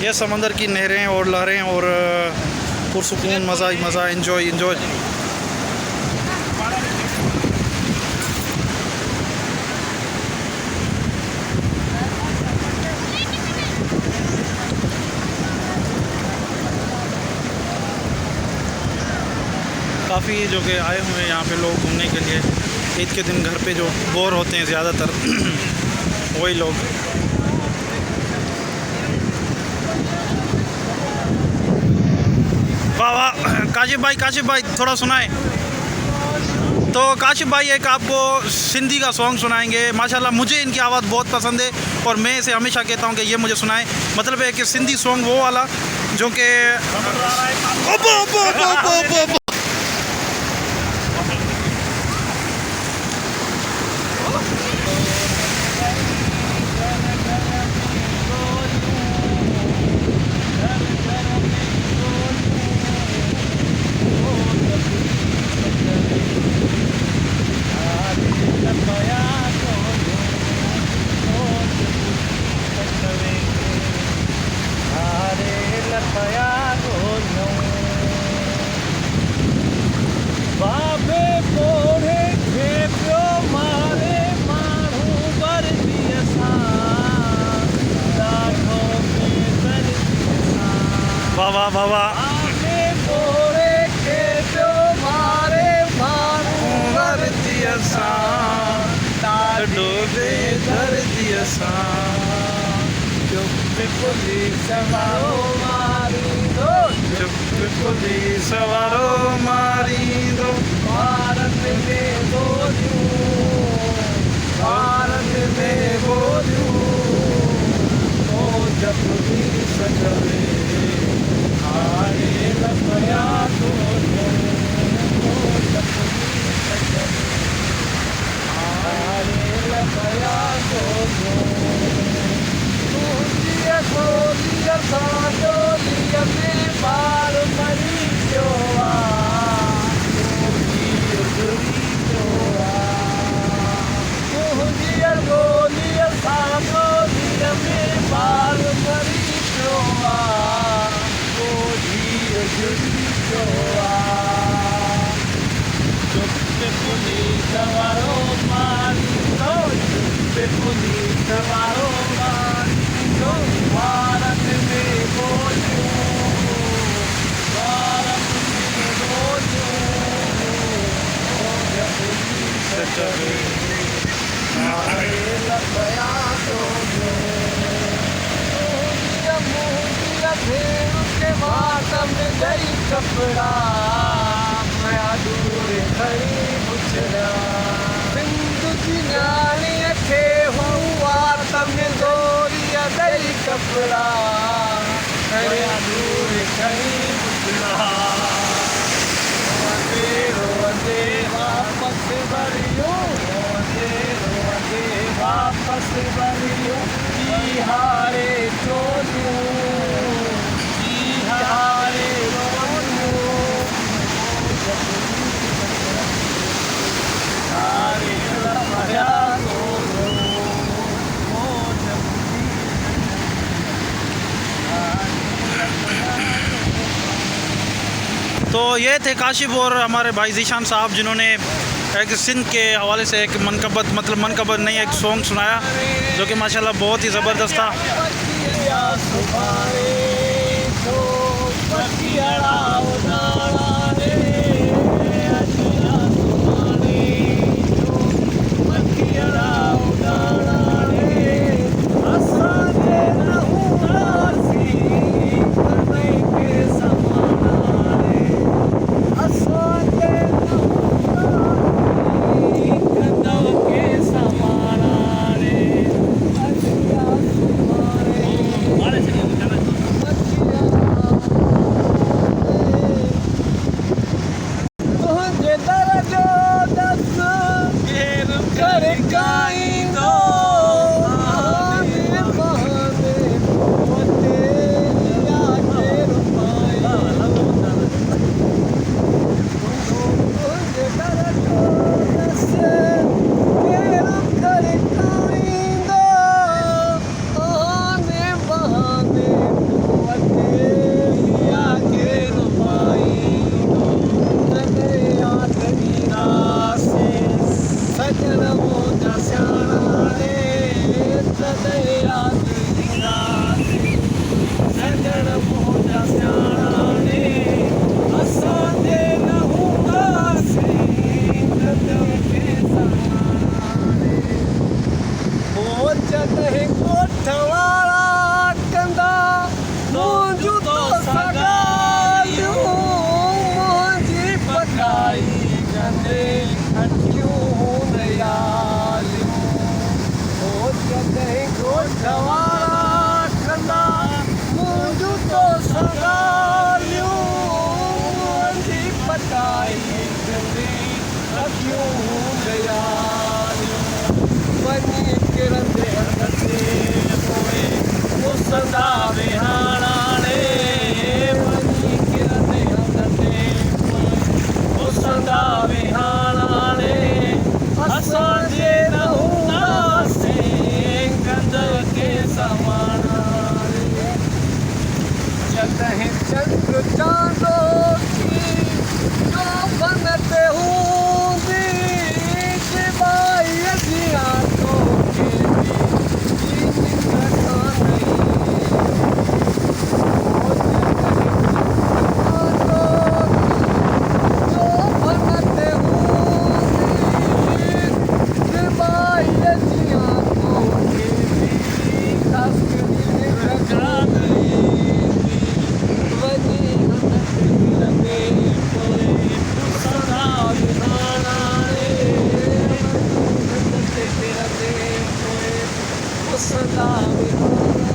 ये समंदर की नहरें और लहरें और पुरसुकून मज़ा ही मज़ा। Enjoy enjoy. काफ़ी जो कि आए हुए हैं यहाँ पे लोग घूमने के लिए। ईद के दिन घर पे जो बोर होते हैं ज़्यादातर वही लोग। वाह वाह। काशिफ भाई थोड़ा सुनाएं। तो काशिफ भाई एक आपको सिंधी का सॉन्ग सुनाएंगे। माशाल्लाह मुझे इनकी आवाज़ बहुत पसंद है और मैं इसे हमेशा कहता हूँ कि ये मुझे सुनाएं। मतलब है कि सिंधी सॉन्ग वो वाला जो कि वाह वाह वाह वाह। सवारो मारी दो भारत में बोलूं जब भी सजवे आरे लपया तो जब भी सजवे आरे लपया तो में बार मरी जोआ कपड़ा मैं दूर खड़ी पुछड़ा बिंदु की नानी खे हुआ तम दोरिया दई कपड़ा मैं दूर खड़ी पुछड़ा रोते वापस भरियो रोते वापस भरियो की हारे चोलू की हारे तो ये थे काशिफ और हमारे भाई ज़ीशान साहब जिन्होंने एक सिंध के हवाले से एक मनकबत नहीं एक सॉन्ग सुनाया जो कि माशाल्लाह बहुत ही ज़बरदस्त था। क्यों गया वनी किरंदे हंदे पोए वो सदा विहाणा ने वनी किरंदे हंदे पोए वो सदा विहाणा ने असांजे न हूंदासे गंद के समाना जॾहिं चंद्र चांदो की जो बनते हूंदी सिवाय जी आंखों के भी निकटा नहीं जो बनते हूंदी सिवाय जी आंखों के भी तस्करी निकटा नहीं वनी हंदे पोए सदा विहाणा रे वनी हंदे पोए सदा विहाणा